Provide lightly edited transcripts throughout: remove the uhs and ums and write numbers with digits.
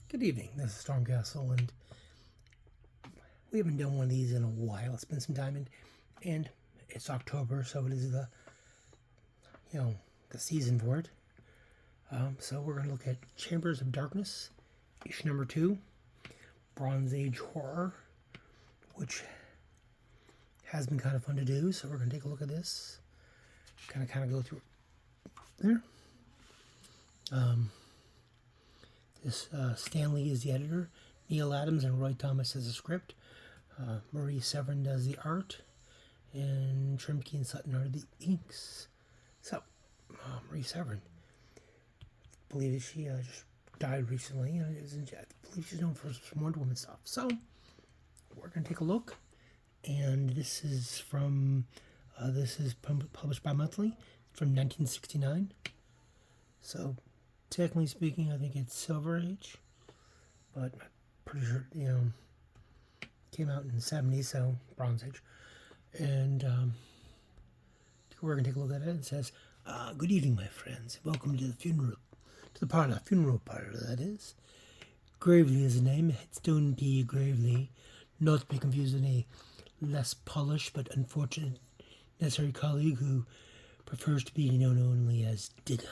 Good evening, this is Stormcastle, and we haven't done one of these in a while. It's been some time, and it's October, so it is the season for it. So we're going to look at Chambers of Darkness, issue number 2, Bronze Age Horror, which has been kind of fun to do, so we're going to take a look at this. Kind of go through there. Stanley is the editor, Neal Adams and Roy Thomas does the script, Marie Severin does the art, and Trimpe and Sutton are the inks. So, Marie Severin, I believe she just died recently, and I believe she's known for some Wonder Woman stuff. So, we're going to take a look, and this is published bi-monthly from 1969. So, technically speaking, I think it's Silver Age, but I'm pretty sure, came out in the 70s, so Bronze Age. And we're going to take a look at it. It says, good evening, my friends. Welcome to the funeral parlor, that is. Gravely is the name, Headstone P. Gravely, not to be confused with a less polished but unfortunate necessary colleague who prefers to be known only as Digger.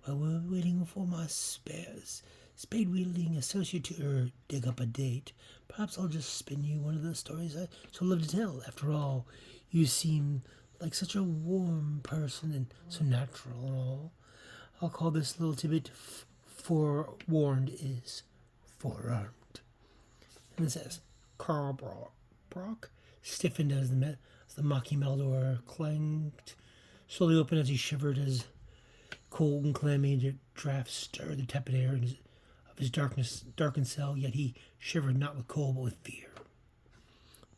While we're waiting for my spade-wielding associate to dig up a date, perhaps I'll just spin you one of the stories I so love to tell. After all, you seem like such a warm person and so natural and all. I'll call this little tidbit Forewarned is Forearmed. And it says, Carl Brock stiffened as the mocking metal door clanged slowly open as he shivered as cold and clammy drafts stirred the tepid air of his darkened cell, yet he shivered not with cold but with fear.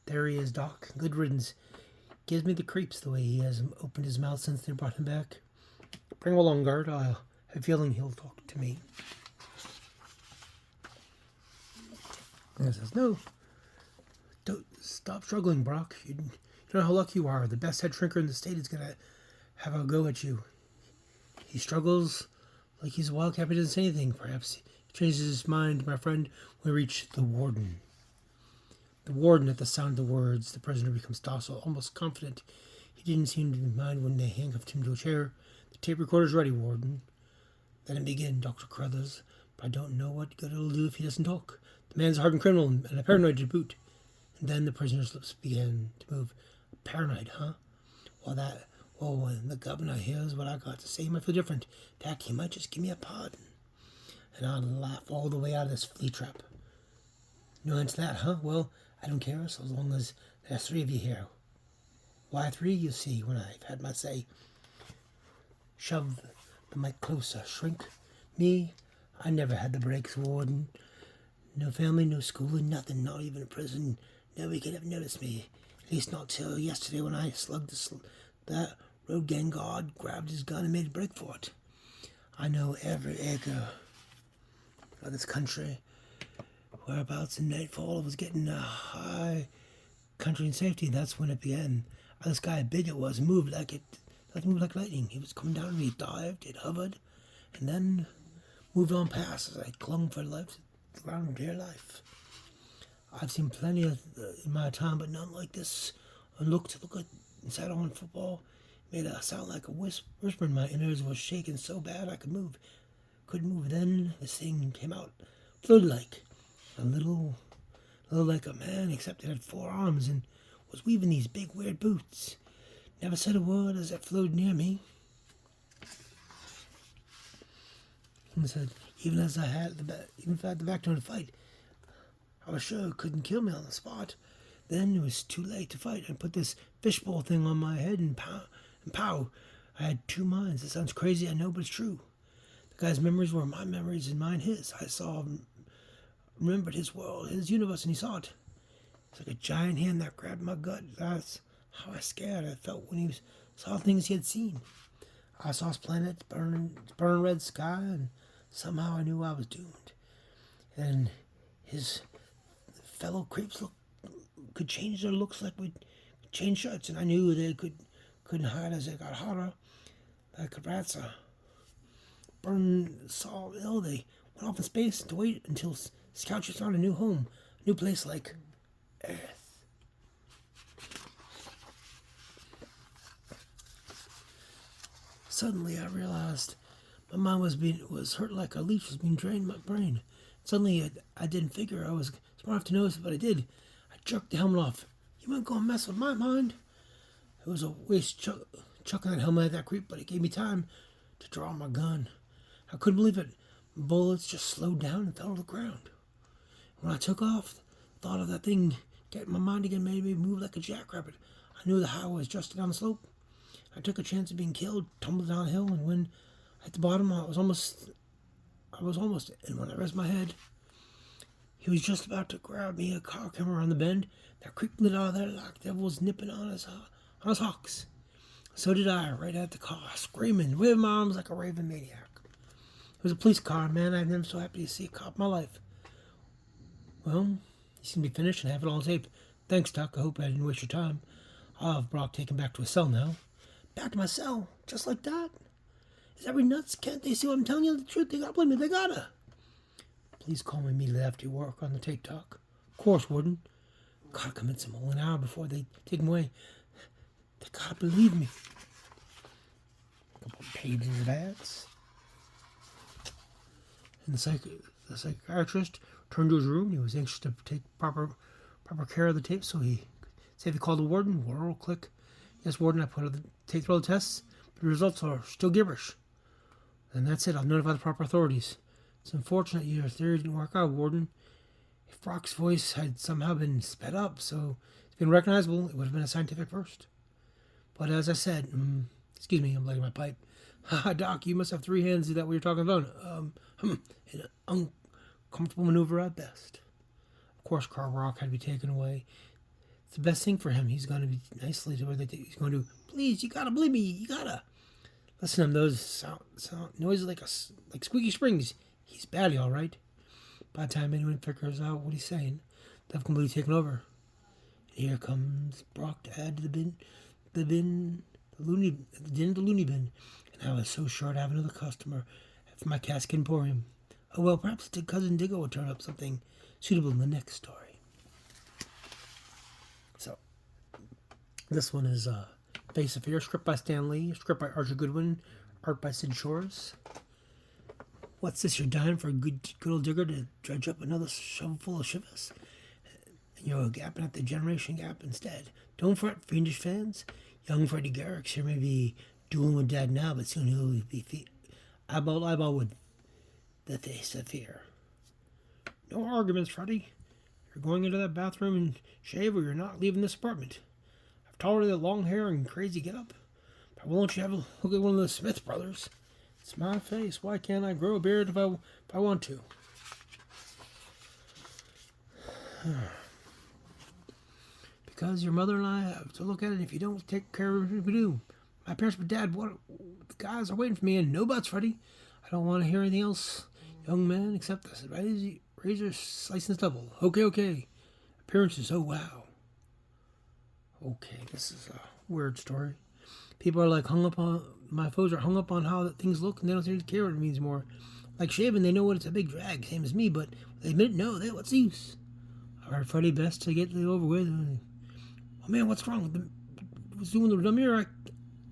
There he is, Doc. Good riddance. Gives me the creeps the way he hasn't opened his mouth since they brought him back. Bring him along, guard. I have a feeling he'll talk to me. And he says, no, don't stop struggling, Brock. You know how lucky you are. The best head shrinker in the state is going to have a go at you. He struggles like he's a wildcat, but doesn't say anything. Perhaps he changes his mind, my friend, when we reach the warden. The warden, at the sound of the words, the prisoner becomes docile, almost confident. He didn't seem to mind when they handcuffed him to a chair. The tape recorder's ready, warden. Let him begin, Dr. Carruthers, but I don't know what good it'll do if he doesn't talk. The man's a hardened criminal and a paranoid to boot. And then the prisoner's lips began to move. Paranoid, huh? When the governor hears what I got to say, he might feel different. Dak, he might just give me a pardon. And I'll laugh all the way out of this flea trap. No answer to that, huh? Well, I don't care, so long as there's 3 of you here. Why 3, you see, when I've had my say. Shove the mic closer, shrink. Me, I never had the breaks, warden. No family, no schooling, nothing, not even a prison. Nobody could have noticed me. At least not till yesterday when I slugged that road gang guard, grabbed his gun and made a break for it. I know every acre of this country. Whereabouts in nightfall it was getting a high country and safety. That's when it began. This guy, big it was, moved like lightning. He was coming down and he dived, it hovered, and then moved on past as I clung for life, around dear life. I've seen plenty of in my time, but none like this. And look at inside on football. Made a sound like a whisper in my innards, was shaking so bad I couldn't move. Then this thing came out, floated like a little like a man, except it had 4 arms and was weaving these big weird boots. Never said a word as it floated near me. And said, even if I had the backbone to fight, I was sure it couldn't kill me on the spot. Then it was too late to fight. I put this fishbowl thing on my head and pow. I had 2 minds. It sounds crazy, I know, but it's true. The guy's memories were my memories and mine his. I remembered his world, his universe, and he saw it. It's like a giant hand that grabbed my gut. That's how scared I felt when he saw things he had seen. I saw his planet, burning red sky, and somehow I knew I was doomed. And his fellow creeps could change their looks like we'd change shirts, and I knew they couldn't hide as they got hotter. Like rats burn so ill they went off in space to wait until Scout found a new home, a new place like Earth. Suddenly, I realized my mind was hurt like a leech was being drained my brain. Suddenly, I didn't figure I was smart enough to notice it, but I did. I jerked the helmet off. You weren't going to mess with my mind. It was a waste chucking that helmet at that creep, but it gave me time to draw my gun. I couldn't believe it. Bullets just slowed down and fell to the ground. When I took off, the thought of that thing getting my mind again made me move like a jackrabbit. I knew the highway was just down the slope. I took a chance of being killed, tumbled down a hill, and when at the bottom, I was almost, and when I raised my head, he was just about to grab me. A car came around the bend. That creep lit out of there like the devil was nipping on his hocks. So did I, right at the car, screaming, waving my arms like a raving maniac. It was a police car, man. I've never so happy to see a cop in my life. Well, you seem to be finished and have it all on tape. Thanks, Doc. I hope I didn't waste your time. I'll have Brock taken back to his cell now. Back to my cell? Just like that? Is every nuts? Can't they see what I'm telling you the truth? They gotta believe me. They gotta. Please call me immediately after you work on the tape, Doc. Of course, Warden. Gotta convince them all an hour before they take him away. They gotta believe me. A couple pages of ads. And the psychiatrist returned to his room. He was anxious to take proper care of the tape, so he called the warden. Warden, click. Yes, Warden, I put out the tape through the tests, but the results are still gibberish. And that's it. I'll notify the proper authorities. It's unfortunate your theory didn't work out, Warden. If Brock's voice had somehow been sped up, so it's been recognizable, it would have been a scientific first. But as I said, excuse me, I'm lighting my pipe. Haha, Doc, you must have 3 hands. Is that what you're talking about? An uncomfortable maneuver at best. Of course, Carl Brock had to be taken away. It's the best thing for him. He's going to be nicely to where he's going to, please, you gotta believe me, you gotta. Listen to him, those sound noises like squeaky springs. He's batty, all right. By the time anyone figures out what he's saying, they've completely taken over. And here comes Brock to add to the loony bin. And I was so sure to have another customer for my casket emporium. Oh well, perhaps cousin Diggo will turn up something suitable in the next story. So, this one is Face of Fear, script by Stan Lee, script by Archie Goodwin, art by Sid Shores. What's this, you're dying for a good old digger to dredge up another shovelful of shivers? And you're gapping at the generation gap instead. Don't fret, fiendish fans. Young Freddie Garrick here may be dueling with Dad now, but soon he'll be eyeball to eyeball with the Face of Fear. No arguments, Freddie. You're going into that bathroom and shave, or you're not leaving this apartment. I've tolerated long hair and crazy get-up, but why won't you have a look at one of the Smith brothers? It's my face. Why can't I grow a beard if I want to? Because your mother and I have to look at it if you don't take care of it if we do. My parents and Dad, what the guys are waiting for me, and no buts, Freddie. I don't want to hear anything else, young man, except this razor slicing stubble. Okay. Appearances, oh wow. Okay, this is a weird story. People are my foes are hung up on how things look, and they don't seem to care what it means more. Like shaving, they know what it's a big drag, same as me, but they admit no, what's the use? I heard Freddie best to get it over with. Oh man, what's wrong? What's doing the mirror?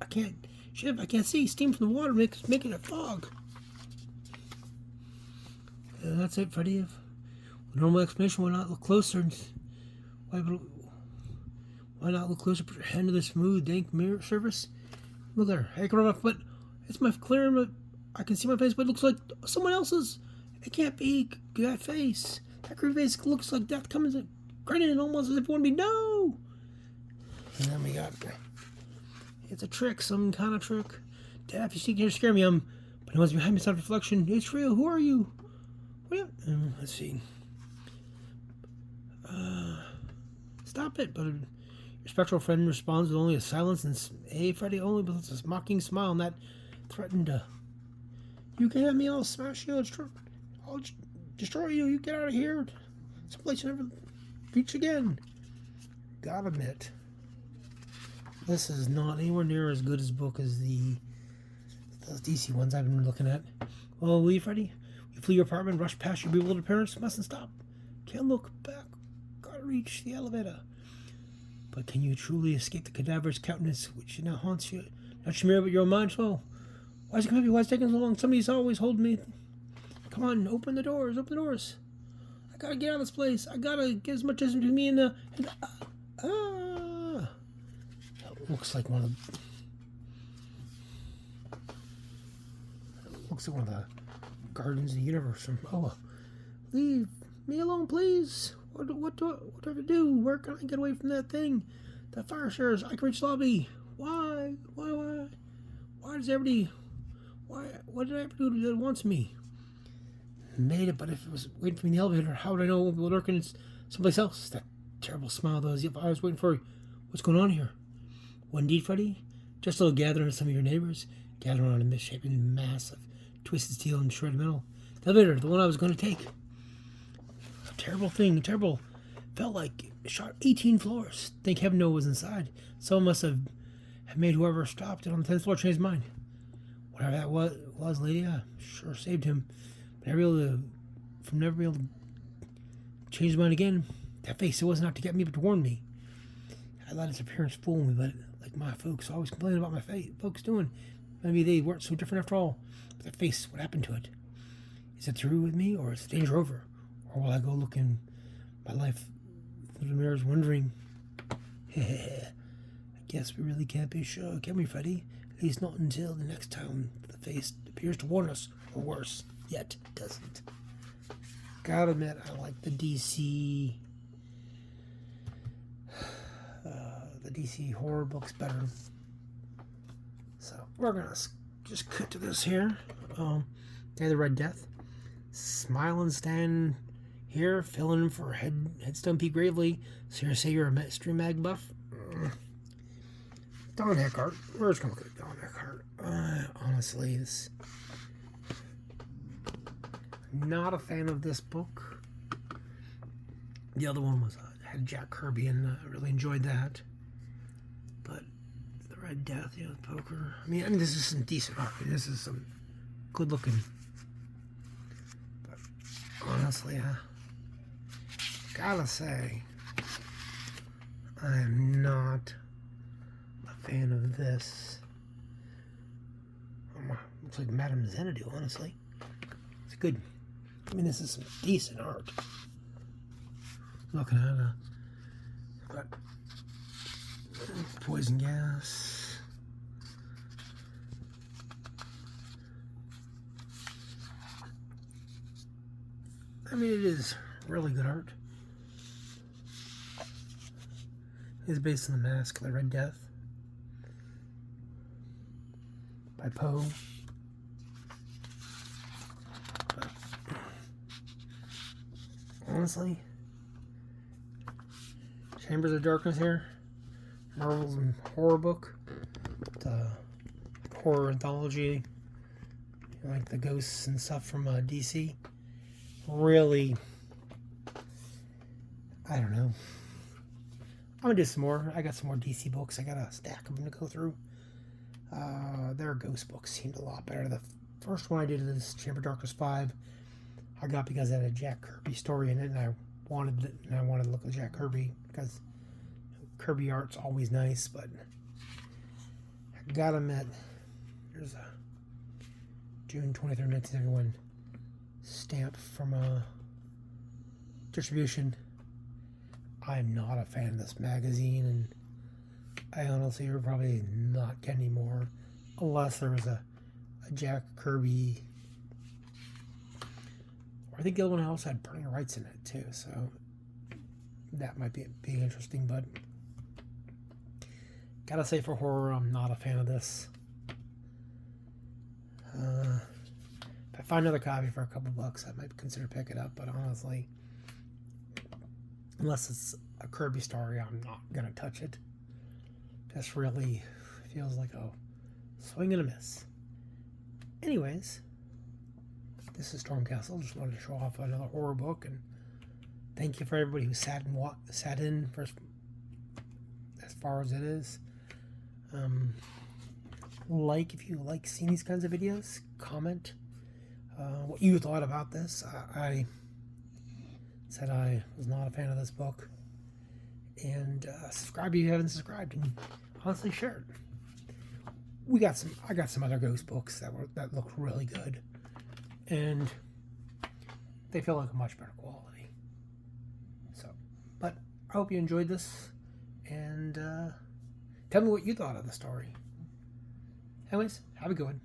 I can't shave, I can't see. Steam from the water making a fog. And that's it, Freddie. With normal explanation, why not look closer? Why not look closer? Put your hand to the smooth, dank mirror surface. Look there. I can run my foot. It's my clear, but I can see my face, but it looks like someone else's. It can't be that face. That creepy face looks like death comes and grinning almost as if it want to be no. And then we got it's a trick, some kind of trick. Dad, if you see here, scare me, but it was behind me, self-reflection. It's real. Who are you? Let's see. Stop it, but your spectral friend responds with only a silence and Freddie only with a mocking smile, and that threatened to. You can have me, I'll smash you, I'll destroy you, you get out of here. Someplace you never reach again. Gotta admit, this is not anywhere near as good as book as those DC ones I've been looking at. Well, will you, Freddie? You flee your apartment, rush past your bewildered parents, mustn't stop. Can't look back. Gotta reach the elevator. But can you truly escape the cadaverous countenance which now haunts you? Not Shamir, but your own mind. Well, why is it coming up? Why is it taking so long? Somebody's always holding me. Come on, open the doors. Open the doors. I gotta get out of this place. I gotta get as much distance between me and the... That looks like one of the... Looks like one of the Guardians of the Universe. From, leave me alone, please. What do I have to do? Where can I get away from that thing? That fire shares. I can reach the lobby. Why? Why does everybody... What did I have to do that wants me? Made it, but if it was waiting for me in the elevator, how would I know it will lurk in someplace else? That terrible smile, though, as if I was waiting for... What's going on here? What indeed, Freddy? Just a little gathering of some of your neighbors. Gathering on a misshapen mass of twisted steel and shredded metal. The elevator, the one I was going to take. A terrible thing, terrible. Felt like it shot 18 floors. Thank heaven no one was inside. Someone must have made whoever stopped it on the 10th floor change his mind. Whatever that was, lady, I sure saved him. But never be able to change his mind again. That face, it wasn't out to get me, but to warn me. I let his appearance fool me, but like my folks always complain about my folks doing. Maybe they weren't so different after all. But that face, what happened to it? Is it through with me, or is the danger over? Or will I go look in my life through the mirrors wondering, I guess we really can't be sure, can we, Freddy? At least not until the next time the face appears to warn us, or worse, yet doesn't. Gotta admit, I like the DC horror books better. So we're gonna just cut to this here. Day of the Red Death. Smile and stand here, filling in for Headstone P. Gravely. So you say you're a stream mag buff? Don Eckhart. We're just gonna look at Don Eckhart. Honestly, not a fan of this book. The other one was had Jack Kirby, and I really enjoyed that. But the Red Death, poker. I mean, this is some decent art. This is some good looking. But honestly, gotta say, I'm not a fan of this. Looks like Madame Xanadu, honestly. It's good. I mean, this is some decent art. Looking at but poison gas. I mean, it is really good art. It's based on The Mask of the Red Death by Poe. But honestly, Chambers of Darkness here, Marvel's horror book, the horror anthology, like the ghosts and stuff from DC. Really, I don't know. I'm gonna do some more. I got some more DC books. I got a stack I'm gonna go through. Their ghost books seemed a lot better. The first one I did is Chamber of Darkness 5. I got because it had a Jack Kirby story in it, and I wanted to look at Jack Kirby because Kirby art's always nice. But I gotta admit, there's a June 23rd, 1971 stamp from distribution. I'm not a fan of this magazine, and I honestly would probably not get any more unless there was a Jack Kirby. Or I think the other one else had burning rights in it too, so that might be interesting. But gotta say, for horror, I'm not a fan of this. If I find another copy for a couple bucks, I might consider picking it up. But honestly, unless it's a Kirby story, I'm not gonna touch it. This really feels like a swing and a miss. Anyways, this is Stormcastle. Just wanted to show off another horror book, and thank you for everybody who sat in for as far as it is. If you like seeing these kinds of videos, comment. what you thought about this. I said I was not a fan of this book. And subscribe if you haven't subscribed, and honestly share it. I got some other ghost books that look really good, and they feel like a much better quality. So, but I hope you enjoyed this, and tell me what you thought of the story. Anyways, have a good one.